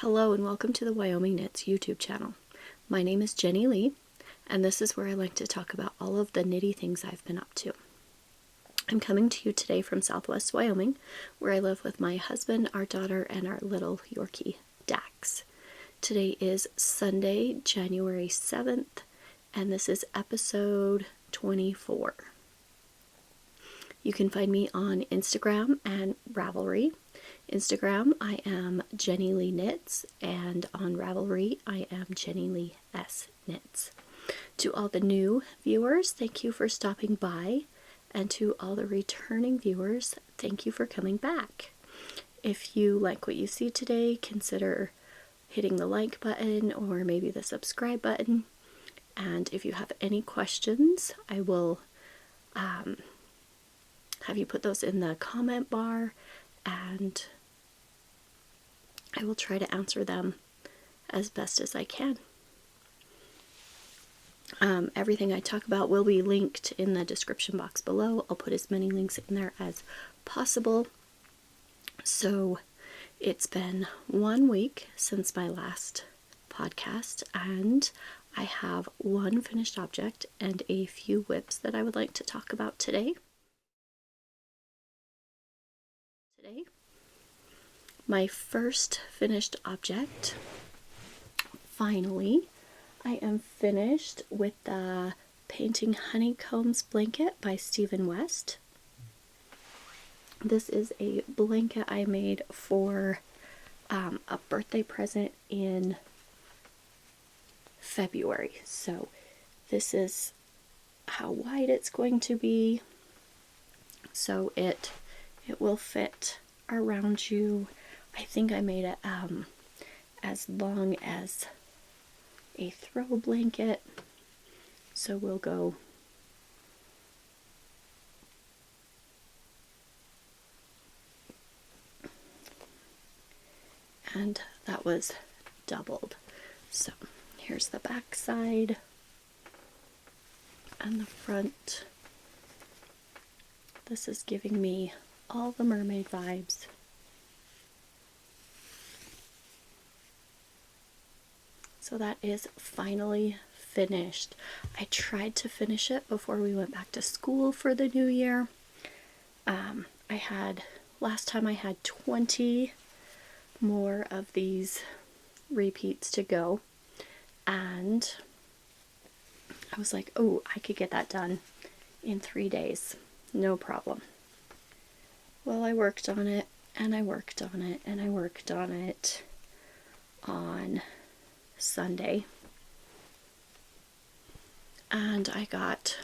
Hello and welcome to the Wyoming Knits YouTube channel. My name is Jenny Lee, and this is where I like to talk about all of the knitty things I've been up to. I'm coming to you today from Southwest Wyoming, where I live with my husband, our daughter, and our little Yorkie, Dax. Today is Sunday, January 7th, and this is episode 24. You can find me on Instagram and Ravelry. Instagram, I am Jenny Lee Knits, and on Ravelry, I am Jenny Lee S Knits. To all the new viewers, thank you for stopping by, and to all the returning viewers, thank you for coming back. If you like what you see today, consider hitting the like button or maybe the subscribe button. And if you have any questions, I will have you put those in the comment bar, and I will try to answer them as best as I can. Everything I talk about will be linked in the description box below. I'll put as many links in there as possible. So it's been 1 week since my last podcast, and I have one finished object and a few whips that I would like to talk about today. My first finished object, finally, I am finished with the Painting Honeycombs blanket by Stephen West. This is a blanket I made for a birthday present in February. So this is how wide it's going to be. So it will fit around you. I think I made it as long as a throw blanket, so we'll go and that was doubled. So here's the back side and the front. This is giving me all the mermaid vibes. So that is finally finished. I tried to finish it before we went back to school for the new year. Last time I had 20 more of these repeats to go, and I was like, oh, I could get that done in 3 days, no problem. Well, I worked on it, and I worked on it, and I worked on it on Sunday, and I got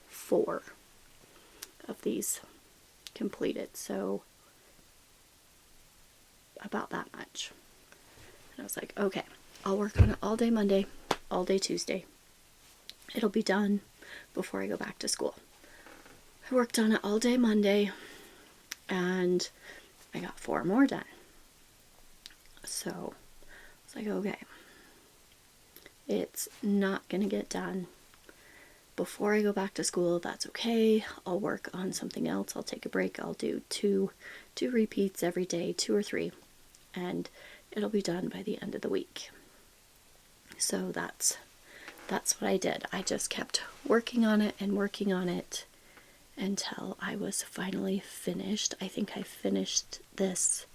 4 of these completed, so about that much. And I was like, okay, I'll work on it all day Monday, all day Tuesday. It'll be done before I go back to school. I worked on it all day Monday, and I got 4 more done. So it's like, okay, it's not going to get done before I go back to school. That's okay. I'll work on something else. I'll take a break. I'll do two repeats every day, 2 or 3, and it'll be done by the end of the week. So that's what I did. I just kept working on it and working on it until I was finally finished. I think I finished this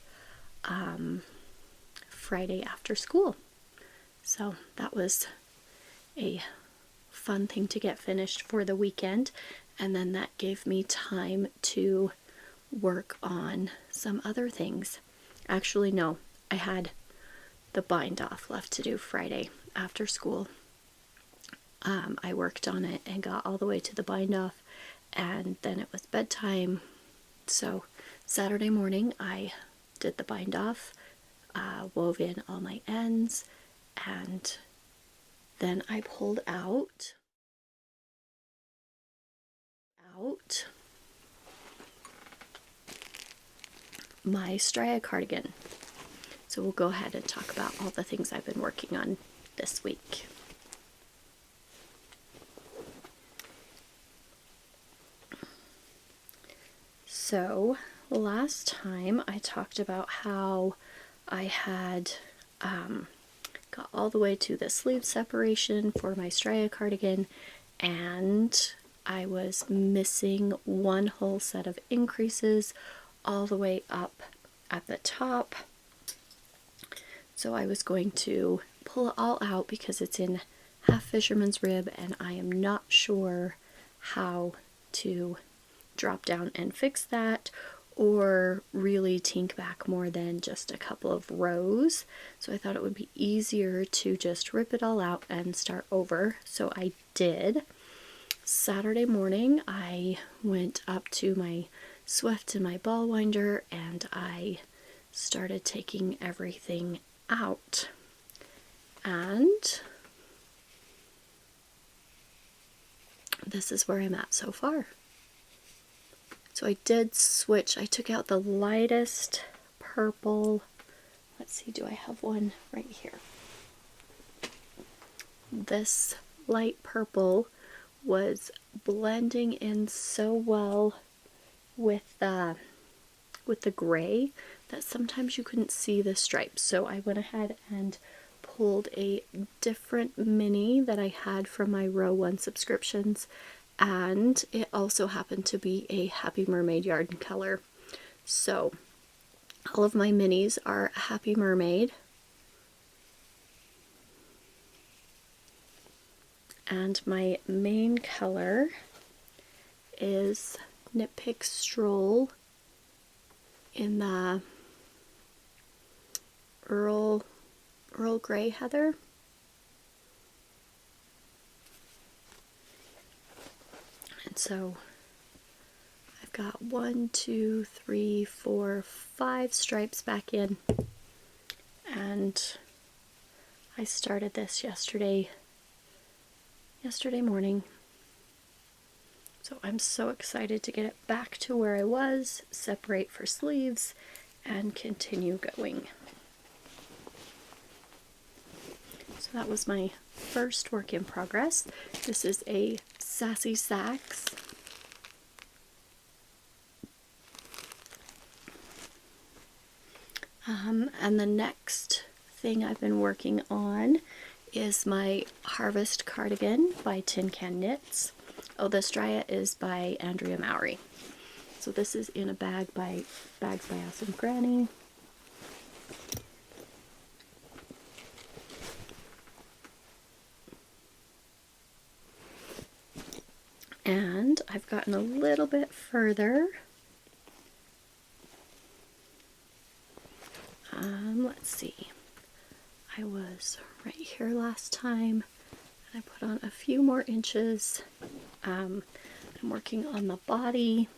Friday after school. So that was a fun thing to get finished for the weekend, and then that gave me time to work on some other things. Actually, no, I had the bind off left to do Friday after school. I worked on it and got all the way to the bind off, and then it was bedtime. So Saturday morning I did the bind off, wove in all my ends, and then I pulled out my Stria cardigan. So we'll go ahead and talk about all the things I've been working on this week. So last time I talked about how I had got all the way to the sleeve separation for my Stria cardigan, and I was missing one whole set of increases all the way up at the top. So I was going to pull it all out because it's in half fisherman's rib, and I am not sure how to drop down and fix that, or really tink back more than just a couple of rows. So I thought it would be easier to just rip it all out and start over. So I did. Saturday morning I went up to my Swift and my ball winder, and I started taking everything out. And this is where I'm at so far. So I did switch. I took out the lightest purple. Let's see, do I have one right here? This light purple was blending in so well with the gray that sometimes you couldn't see the stripes. So I went ahead and pulled a different mini that I had from my row 1 subscriptions, and it also happened to be a Happy Mermaid yarn color. So all of my minis are Happy Mermaid, and my main color is Nitpick Stroll in the Earl Grey Heather. And so I've got 1, 2, 3, 4, 5 stripes back in, and I started this yesterday morning. So I'm so excited to get it back to where I was, separate for sleeves, and continue going. So that was my first work in progress. This is a Sassy Sax. And the next thing I've been working on is my Harvest Cardigan by Tin Can Knits. Oh, the Stria is by Andrea Mowry. So this is in a bag by Bags by Awesome Grannie. And I've gotten a little bit further. Let's see. I was right here last time, and I put on a few more inches. I'm working on the body.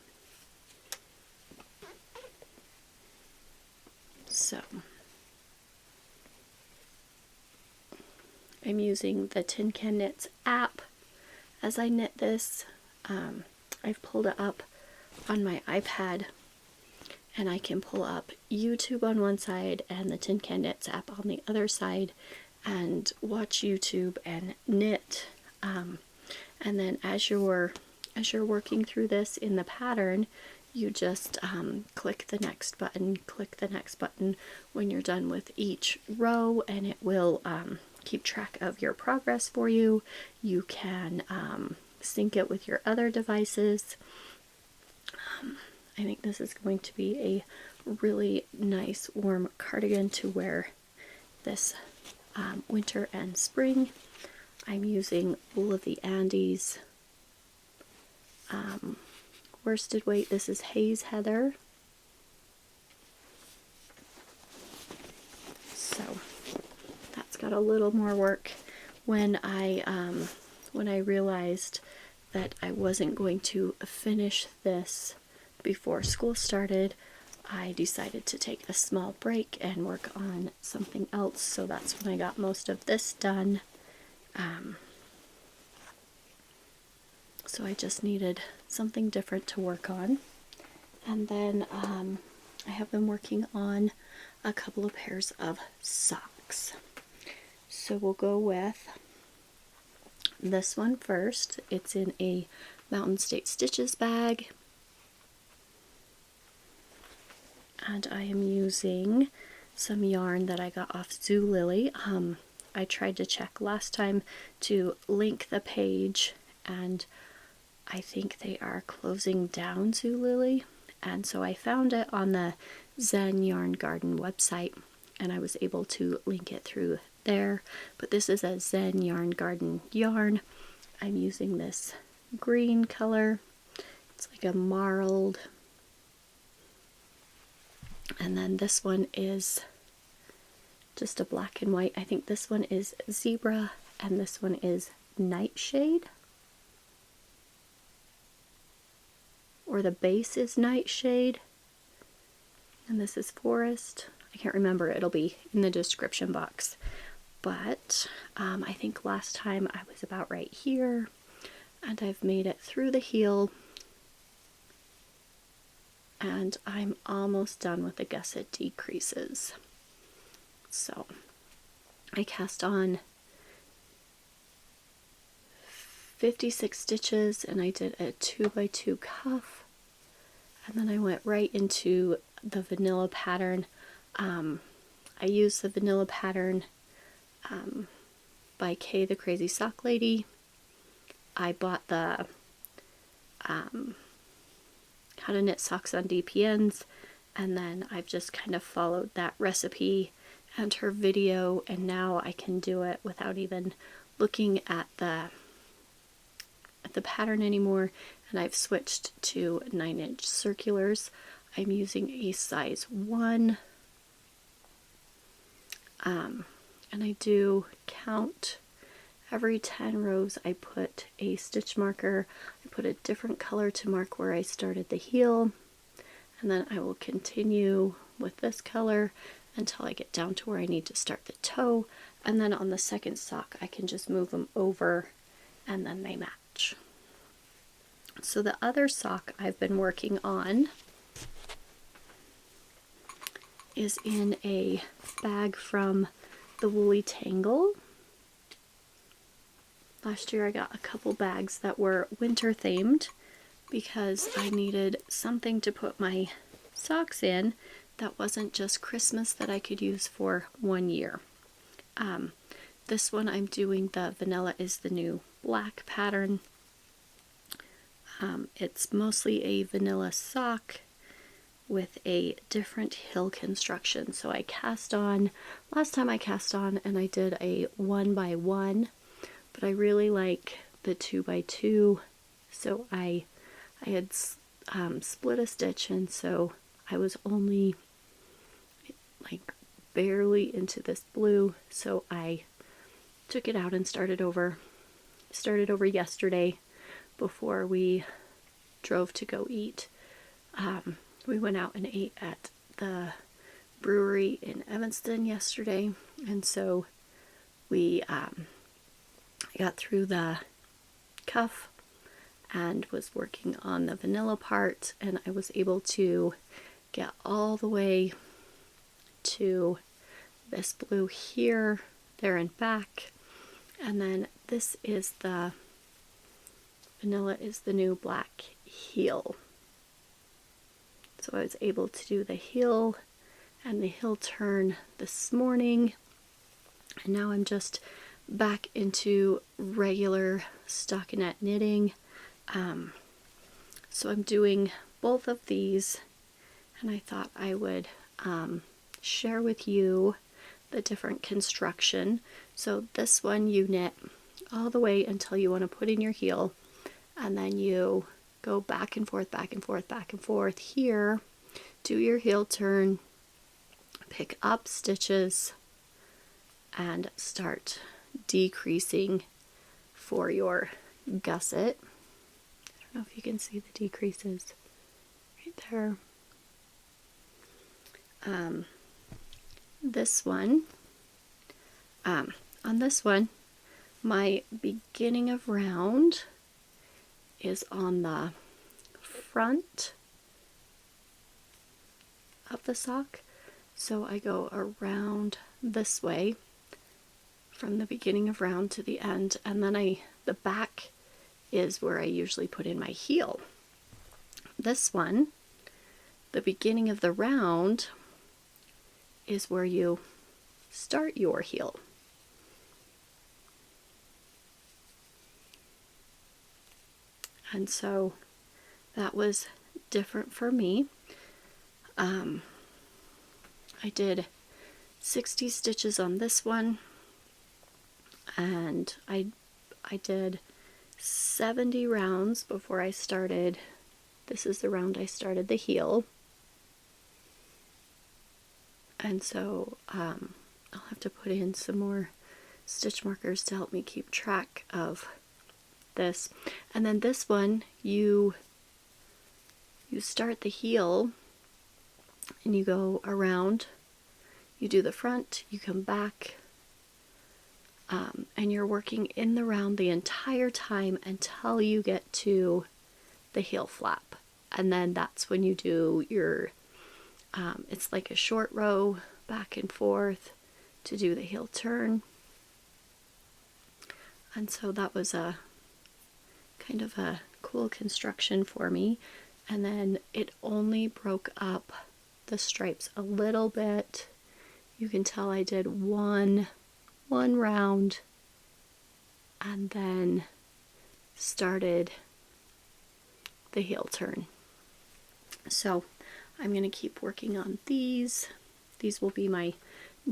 So I'm using the Tin Can Knits app as I knit this. I've pulled it up on my iPad, and I can pull up YouTube on one side and the Tin Can Knits app on the other side and watch YouTube and knit. And then as you're working through this in the pattern, you just click the next button when you're done with each row, and it will keep track of your progress for you. You can sync it with your other devices. I think this is going to be a really nice warm cardigan to wear this winter and spring. I'm using Wool of the Andes worsted weight. This is Haze Heather. So that's got a little more work. When I realized that I wasn't going to finish this before school started, I decided to take a small break and work on something else. So that's when I got most of this done. So I just needed something different to work on. And then I have been working on a couple of pairs of socks. So we'll go with this one first. It's in a Mountain State Stitches bag. And I am using some yarn that I got off Zulily. I tried to check last time to link the page, and I think they are closing down Zulily, and so I found it on the Zen Yarn Garden website, and I was able to link it through there. But this is a Zen Yarn Garden yarn. I'm using this green color. It's like a marled. And then this one is just a black and white. I think this one is zebra and this one is nightshade. Or the base is nightshade. And this is forest. I can't remember. It'll be in the description box. But I think last time I was about right here. And I've made it through the heel. And I'm almost done with the gusset decreases. So I cast on 56 stitches and I did a 2x2 cuff, and then I went right into the vanilla pattern. I used the vanilla pattern by Kay the Crazy Sock Lady. I bought the How to Knit Socks on DPNs, and then I've just kind of followed that recipe and her video, and now I can do it without even looking at the pattern anymore. And I've switched to 9-inch circulars. I'm using a size 1, and I do count every 10 rows. I put a stitch marker. I put a different color to mark where I started the heel, and then I will continue with this color until I get down to where I need to start the toe, and then on the second sock I can just move them over and then they match. So the other sock I've been working on is in a bag from the Woolly Tangle. Last year I got a couple bags that were winter themed because I needed something to put my socks in that wasn't just Christmas, that I could use for 1 year. This one I'm doing the Vanilla is the New Black pattern. It's mostly a vanilla sock with a different heel construction. So I cast on, last time I cast on and I did a 1x1, but I really like the 2x2, so I had split a stitch, and so I was only like barely into this blue, so I took it out and started over yesterday before we drove to go eat. We went out and ate at the brewery in Evanston yesterday, and so we got through the cuff and was working on the vanilla part, and I was able to get all the way to this blue here, there and back, and then this is the Vanilla is the New Black heel. So I was able to do the heel and the heel turn this morning, and now I'm just back into regular stockinette knitting. So I'm doing both of these, and I thought I would share with you the different construction. So this one you knit all the way until you want to put in your heel, and then you go back and forth, back and forth, back and forth here, do your heel turn, pick up stitches, and start decreasing for your gusset. I don't know if you can see the decreases right there. This one, on this one, my beginning of round is on the front of the sock, so I go around this way from the beginning of round to the end, and then the back is where I usually put in my heel. This one, the beginning of the round is where you start your heel. And so that was different for me. I did 60 stitches on this one, and I did 70 rounds before I started. This is the round I started the heel. And so I'll have to put in some more stitch markers to help me keep track of this. And then this one, you start the heel and you go around, you do the front, you come back, and you're working in the round the entire time until you get to the heel flap. And then that's when you do your, it's like a short row back and forth to do the heel turn. And so that was a kind of a cool construction for me. And then it only broke up the stripes a little bit. You can tell I did one round and then started the heel turn. So I'm going to keep working on these. These will be my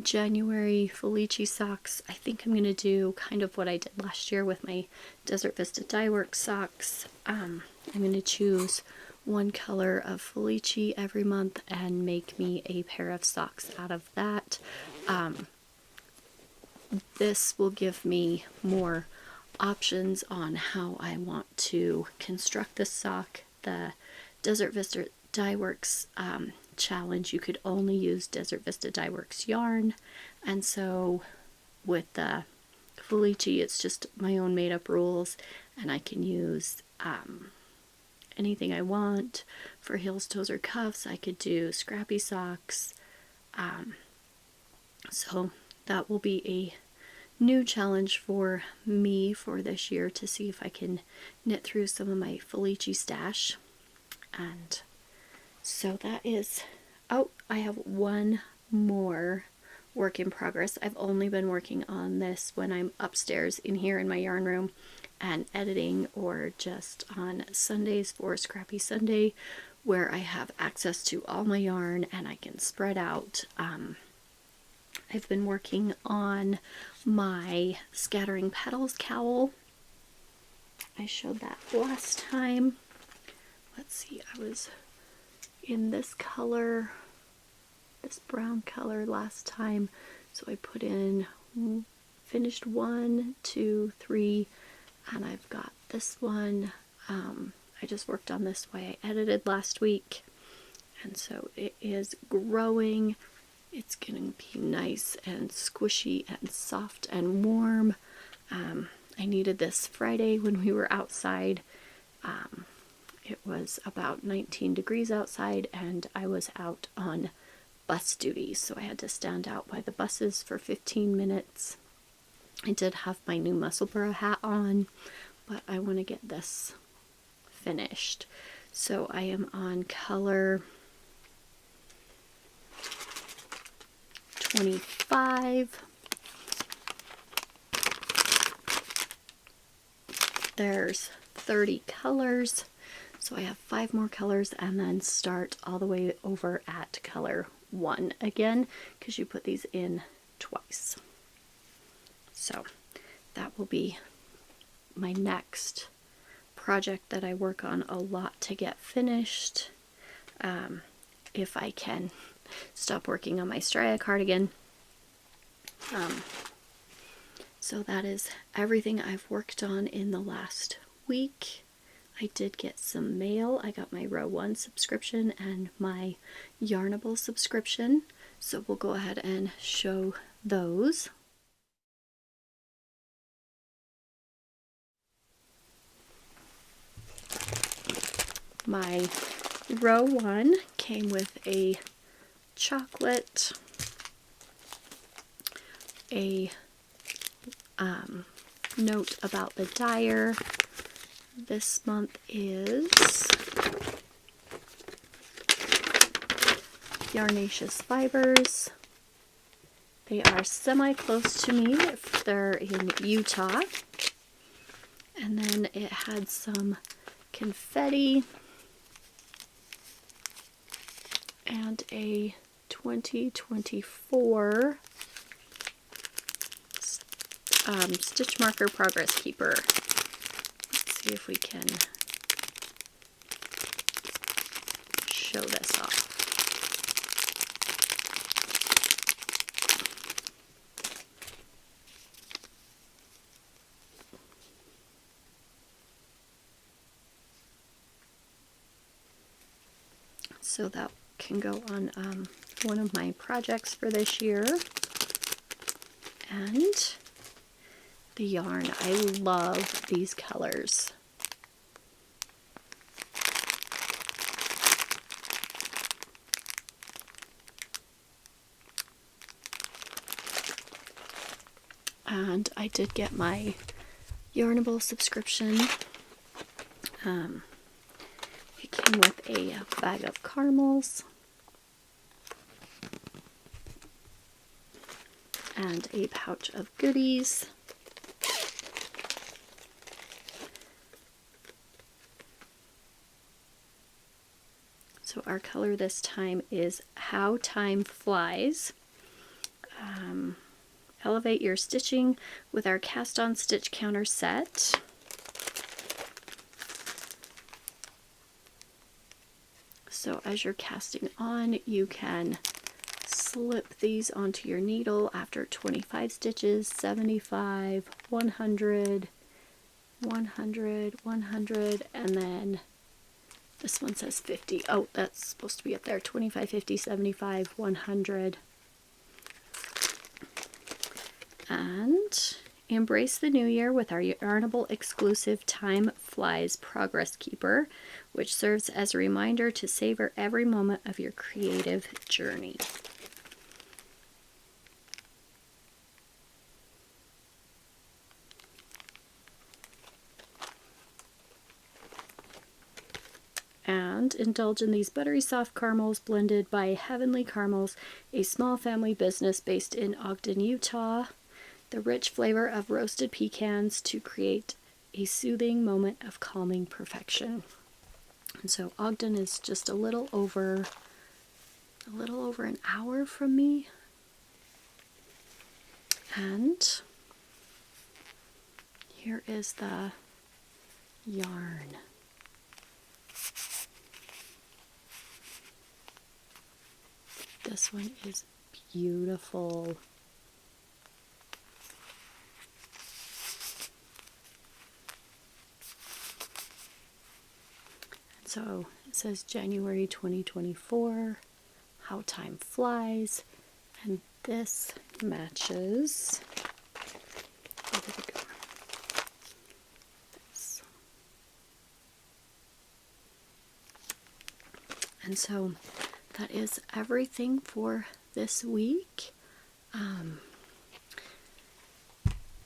January Felici socks. I think I'm going to do kind of what I did last year with my Desert Vista Dye Works socks. I'm going to choose one color of Felici every month and make me a pair of socks out of that. This will give me more options on how I want to construct this sock. The Desert Vista Dye Works challenge, you could only use Desert Vista Dye Works yarn, and so with the Felici it's just my own made up rules, and I can use anything I want. For heels, toes, or cuffs I could do scrappy socks. So that will be a new challenge for me for this year, to see if I can knit through some of my Felici stash. And so that is, oh, I have one more work in progress. I've only been working on this when I'm upstairs in here in my yarn room and editing, or just on Sundays for Scrappy Sunday, where I have access to all my yarn and I can spread out. I've been working on my Scattering Petals cowl. I showed that last time. Let's see, I was in this color, this brown color last time, so I put in, finished 1, 2, 3, and I've got this one. I just worked on this while I edited last week, and so it is growing. It's going to be nice and squishy and soft and warm. I needed this Friday when we were outside. It was about 19 degrees outside, and I was out on bus duty, so I had to stand out by the buses for 15 minutes. I did have my new Musselburgh hat on, but I want to get this finished. So I am on color 25. There's 30 colors, so I have 5 more colors, and then start all the way over at color 1 again, because you put these in twice. So that will be my next project that I work on a lot to get finished, if I can stop working on my Stria cardigan. So that is everything I've worked on in the last week. I did get some mail. I got my Row 1 subscription and my Yarnable subscription, so we'll go ahead and show those. My Row 1 came with a chocolate, a note about the dyer. This month is Yarnaceous Fibers, They are semi-close to me. They're in Utah. And then it had some confetti and a 2024 stitch marker progress keeper. Let's see if we can show this off. So that can go on one of my projects for this year. And the yarn, I love these colors. And I did get my Yarnable subscription. It came with a bag of caramels and a pouch of goodies. So our color this time is How Time Flies. Elevate your stitching with our cast on stitch counter set. So as you're casting on, you can slip these onto your needle after 25 stitches, 75, 100, 100, 100, and then this one says 50. Oh, that's supposed to be up there. 25, 50, 75, 100. And embrace the new year with our Yarnable exclusive Time Flies Progress Keeper, which serves as a reminder to savor every moment of your creative journey. And indulge in these buttery soft caramels blended by Heavenly Caramels, a small family business based in Ogden, Utah. The rich flavor of roasted pecans to create a soothing moment of calming perfection. And so Ogden is just a little over an hour from me. And here is the yarn. This one is beautiful. So it says January 2024, How Time Flies, and this matches. Oh, there we go. This. And so that is everything for this week. If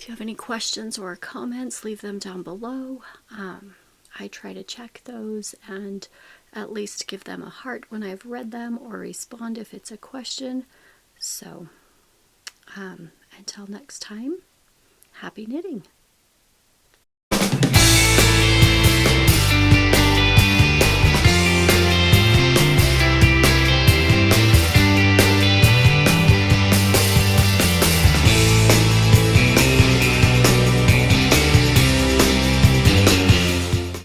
you have any questions or comments, leave them down below. I try to check those and at least give them a heart when I've read them or respond if it's a question. So, until next time, happy knitting!